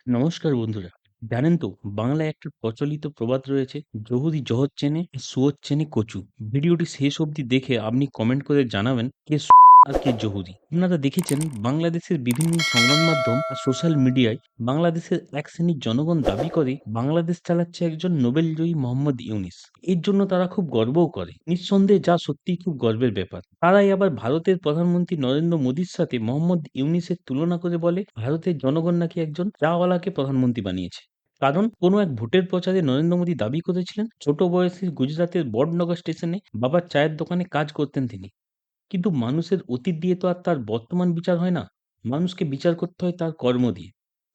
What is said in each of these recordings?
নমস্কার বন্ধুরা। জানেন তো বাংলায় একটা প্রচলিত প্রবাদ রয়েছে, "জহুরি জহর চেনে, শুয়োর চেনে কচু"। ভিডিওটি শেষ অবধি দেখে আপনি কমেন্ট করে জানাবেন কে আর কে জহুরি। আপনারা দেখেছেন বাংলাদেশের বিভিন্ন সংবাদ মাধ্যম আর সোশ্যাল মিডিয়ায় বাংলাদেশের এক শ্রেণীর জনগণ দাবি করে বাংলাদেশ চালাচ্ছে একজন নোবেলজয়ী মোহাম্মদ ইউনিস। এর জন্য তারা খুব গর্বও করে। নিঃসন্দেহে যা সত্যিই খুব গর্বের ব্যাপার। তারাই আবার ভারতের প্রধানমন্ত্রী নরেন্দ্র মোদীর সাথে মোহাম্মদ ইউনিসের তুলনা করে বলে ভারতের জনগণ নাকি একজন চাওয়ালাকে প্রধানমন্ত্রী বানিয়েছে। কারণ কোনো এক ভোটের প্রচারে নরেন্দ্র মোদী দাবি করেছিলেন ছোট বয়সে গুজরাটের বড়নগর স্টেশনে বাবার চায়ের দোকানে কাজ করতেন তিনি। কিন্তু মানুষের অতীত দিয়ে তো আর তার বর্তমান বিচার হয় না। মানুষকে বিচার করতে হয় তার কর্ম দিয়ে।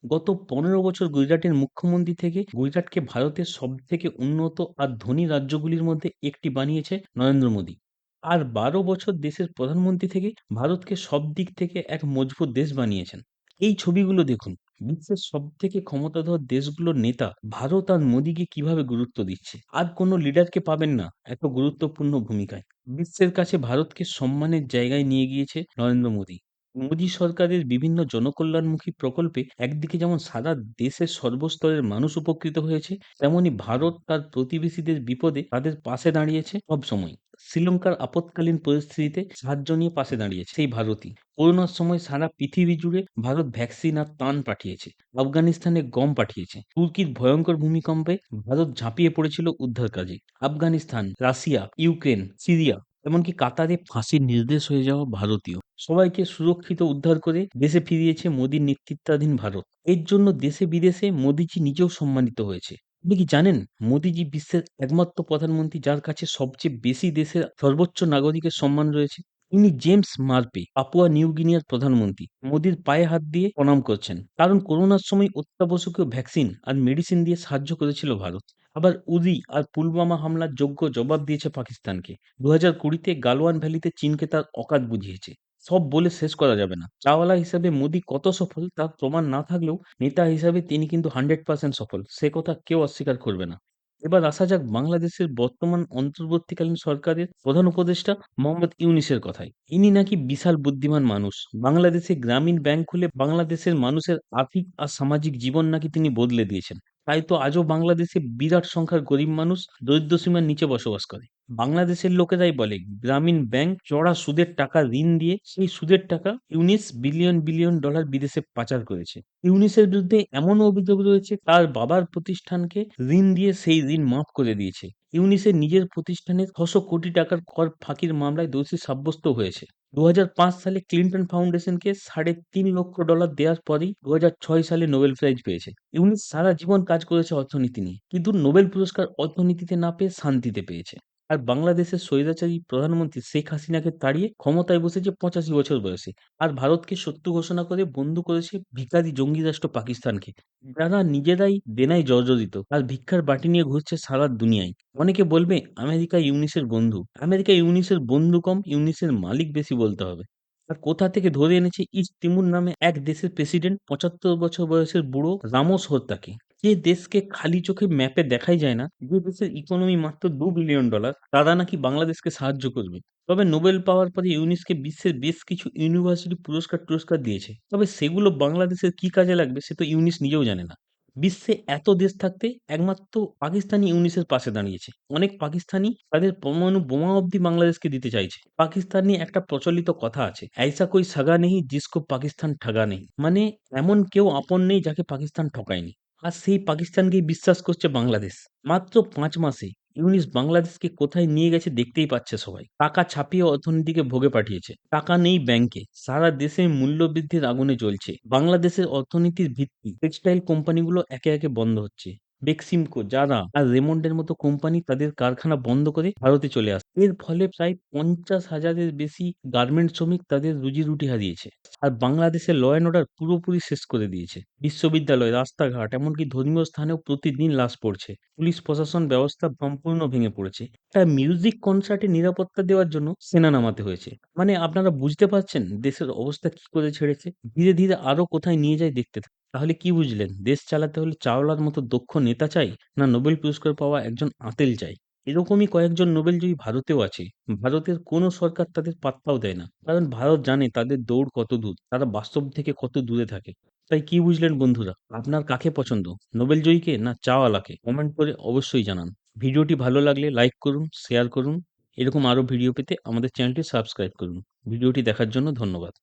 গত ১৫ বছর গুজরাটের মুখ্যমন্ত্রী থেকে গুজরাটকে ভারতের সবথেকে উন্নত আর ধনী রাজ্যগুলির মধ্যে একটি বানিয়েছে নরেন্দ্র মোদী। আর ১২ বছর দেশের প্রধানমন্ত্রী থেকে ভারতকে সব দিক থেকে এক মজবুত দেশ বানিয়েছেন। এই ছবিগুলো দেখুন। বিশ্বের সবথেকে ক্ষমতাধর দেশগুলোর নেতা ভারত আর মোদীকে কিভাবে গুরুত্ব দিচ্ছে। আর কোনো লিডারকে পাবেন না এত গুরুত্বপূর্ণ ভূমিকায়। বিশ্বের কাছে ভারতকে সম্মানের জায়গায় নিয়ে গিয়েছে নরেন্দ্র মোদী। মোদী সরকারের বিভিন্ন জনকল্যাণমুখী প্রকল্পে একদিকে যেমন সারা দেশের সর্বস্তরের মানুষ উপকৃত হয়েছে, তেমনি ভারত তার প্রতিবেশীদের বিপদে তাদের পাশে দাঁড়িয়েছে সবসময়। শ্রীলঙ্কার আপৎকালীন পরিস্থিতিতে সাহায্য নিয়ে পাশে দাঁড়িয়েছে সেই ভারতই। করোনার সময় সারা পৃথিবী জুড়ে ভারত ভ্যাকসিন আর ত্রাণ পাঠিয়েছে। আফগানিস্তানে গম পাঠিয়েছে। তুর্কির ভয়ঙ্কর ভূমিকম্পে ভারত ঝাঁপিয়ে পড়েছিল উদ্ধার কাজে। আফগানিস্তান, রাশিয়া, ইউক্রেন, সিরিয়া, এমনকি কাতারে ফাঁসির নির্দেশ হয়ে যাওয়া ভারতীয় সবাইকে সুরক্ষিত উদ্ধার করে দেশে ফিরিয়েছে মোদীর নেতৃত্বাধীন ভারত। এর জন্য দেশে বিদেশে মোদীজি নিজেও সম্মানিত হয়েছে। আপনি কি জানেন মোদীজি বিশ্বের একমাত্র প্রধানমন্ত্রী যার কাছে সবচেয়ে বেশি দেশের সর্বোচ্চ নাগরিকের সম্মান রয়েছে? ইনি জেমস মার্পে, পাপুয়া নিউ গিনিয়ার প্রধানমন্ত্রী। মোদীর পায়ে হাত দিয়ে প্রণাম করছেন। কারণ করোনার সময় অত্যাবশ্যকীয় ভ্যাকসিন আর মেডিসিন দিয়ে সাহায্য করেছিল ভারত। আবার উরি আর পুলওয়ামা হামলার যোগ্য জবাব দিয়েছে পাকিস্তানকে। ২০২০ তে গালওয়ান ভ্যালিতে চীনকে তার অকাত বুঝিয়েছে। সব বলে শেষ করা যাবে না। চাওয়ালা হিসাবে মোদী কত সফল তার প্রমাণ না থাকলেও নেতা হিসাবে তিনি কিন্তু 100% সফল। সে কথা কেউ অস্বীকার করবে না। এবার আসা যাক বাংলাদেশের বর্তমান অন্তর্বর্তীকালীন সরকারের প্রধান উপদেষ্টা মোহাম্মদ ইউনূসের কথায়। ইনি নাকি বিশাল বুদ্ধিমান মানুষ। বাংলাদেশে গ্রামীণ ব্যাংক খুলে বাংলাদেশের মানুষের আর্থিক আর সামাজিক জীবন নাকি তিনি বদলে দিয়েছেন। তাই তো আজও বাংলাদেশে বিরাট সংখ্যার গরিব মানুষ দরিদ্র সীমার নিচে বসবাস করে। বাংলাদেশের লোকেরাই বলে গ্রামীণ ব্যাংক চড়া সুদের টাকা ঋণ দিয়ে সেই সুদের টাকা ইউনিস বিলিয়ন বিলিয়ন ডলার বিদেশে পাচার করেছে। ইউনিসের বিরুদ্ধে এমনও অভিযোগ রয়েছে তার বাবার প্রতিষ্ঠানকে ঋণ দিয়ে সেই ঋণ মাফ করে দিয়েছে। ইউনিসের নিজের প্রতিষ্ঠানের ৬০০ কোটি টাকার কর ফাঁকির মামলায় দোষী সাব্যস্ত হয়েছে। ২০০৫ সালে ক্লিন্টন ফাউন্ডেশনকে $৩.৫ লক্ষ দেওয়ার পরেই ২০০৬ সালে নোবেল প্রাইজ পেয়েছে। ইউনিস সারা জীবন কাজ করেছে অর্থনীতি নিয়ে, কিন্তু নোবেল পুরস্কার অর্থনীতিতে না পেয়ে শান্তিতে পেয়েছে। আর বাংলাদেশের স্বৈরাচারী প্রধানমন্ত্রী শেখ হাসিনাকে তাড়িয়ে ক্ষমতায় বসেছে ৮৫ বছর বয়সে। আর ভারতকে শত্রু ঘোষণা করে বন্ধু করেছে ভিখারি জঙ্গি রাষ্ট্র পাকিস্তানকে, যারা নিজেরাই দেনায় জর্জরিত আর ভিক্ষার বাটি নিয়ে ঘুরছে সারা দুনিয়ায়। অনেকে বলবে আমেরিকা ইউনিসের বন্ধু। আমেরিকা ইউনিসের বন্ধু কম, ইউনিসের মালিক বেশি বলতে হবে। আর কোথা থেকে ধরে এনেছে ইস্ট তিমুর নামে এক দেশের প্রেসিডেন্ট ৭৫ বছর বয়সের বুড়ো রামোস হত্যাকে। যে দেশকে খালি চোখে ম্যাপে দেখাই যায় না, যে দেশের ইকোনমি মাত্র $২ বিলিয়ন, তারা নাকি বাংলাদেশকে সাহায্য করবে। তবে নোবেল পাওয়ার পরে ইউনিসকে বিশ্বের বেশ কিছু ইউনিভার্সিটি পুরস্কার-টুরস্কার দিয়েছে। তবে সেগুলো বাংলাদেশের কি কাজে লাগবে সে তো ইউনিস নিজেও জানে না। বিশ্বে এত দেশ থাকতে একমাত্র পাকিস্তানি ইউনিসের পাশে দাঁড়িয়েছে। অনেক পাকিস্তানি তাদের পরমাণু বোমা অব্দি বাংলাদেশকে দিতে চাইছে। পাকিস্তান নিয়ে একটা প্রচলিত কথা আছে, "ऐसा कोई सगा नहीं जिसको पाकिस्तान ठगा नहीं"। মানে এমন কেউ আপন নেই যাকে পাকিস্তান ঠকায়নি। আর সেই পাকিস্তানকেই বিশ্বাস করছে বাংলাদেশ। মাত্র ৫ মাসে ইউনিস বাংলাদেশকে কোথায় নিয়ে গেছে দেখতেই পাচ্ছে সবাই। টাকা ছাপিয়ে অর্থনীতিকে ভোগে পাঠিয়েছে। টাকা নেই ব্যাংকে। সারা দেশে মূল্যবৃদ্ধির আগুনে জ্বলছে। বাংলাদেশের অর্থনীতির ভিত্তি টেক্সটাইল কোম্পানিগুলো একে একে বন্ধ হচ্ছে। বেক্সিমকো, জারা আর রেমন্ডের মতো কোম্পানি তাদের কারখানা বন্ধ করে ভারতে চলে আসছে। এর ফলে প্রায় ৫০,০০০-এর বেশি গার্মেন্ট শ্রমিক তাদের রুজি-রুটি হারিয়েছে। আর বাংলাদেশের ল অ্যান্ড অর্ডার পুরোপুরি শেষ করে দিয়েছে। বিশ্ববিদ্যালয়, রাস্তাঘাট, এমনকি ধর্মীয় স্থানেও প্রতিদিন লাশ পড়ছে। পুলিশ প্রশাসন ব্যবস্থা সম্পূর্ণ ভেঙে পড়েছে। একটা মিউজিক কনসার্টে নিরাপত্তা দেওয়ার জন্য সেনা নামাতে হয়েছে। মানে আপনারা বুঝতে পারছেন দেশের অবস্থা কি করে ছেড়েছে? ধীরে, ধীরে আরো কোথায় নিয়ে যায় দেখতে তাহলে কি বুঝলেন? দেশ চালাতে হলে চাওলার মতো দক্ষ নেতা চাই, না নোবেল পুরস্কার পাওয়া একজন আঁতেল চাই? এরকমই কয়েকজন নোবেলজয়ী ভারতেও আছে। ভারতের কোনো সরকার তাদের পাত্তাও দেয় না। কারণ ভারত জানে তাদের দৌড় কত দূর, তারা বাস্তব থেকে কত দূরে থাকে। তাই কি বুঝলেন বন্ধুরা? আপনার কাকে পছন্দ? নোবেল জয়ীকে না চাওয়ালাকে? কমেন্ট করে অবশ্যই জানান। ভিডিওটি ভালো লাগলে লাইক করুন, শেয়ার করুন। এরকম আরও ভিডিও পেতে আমাদের চ্যানেলটি সাবস্ক্রাইব করুন। ভিডিওটি দেখার জন্য ধন্যবাদ।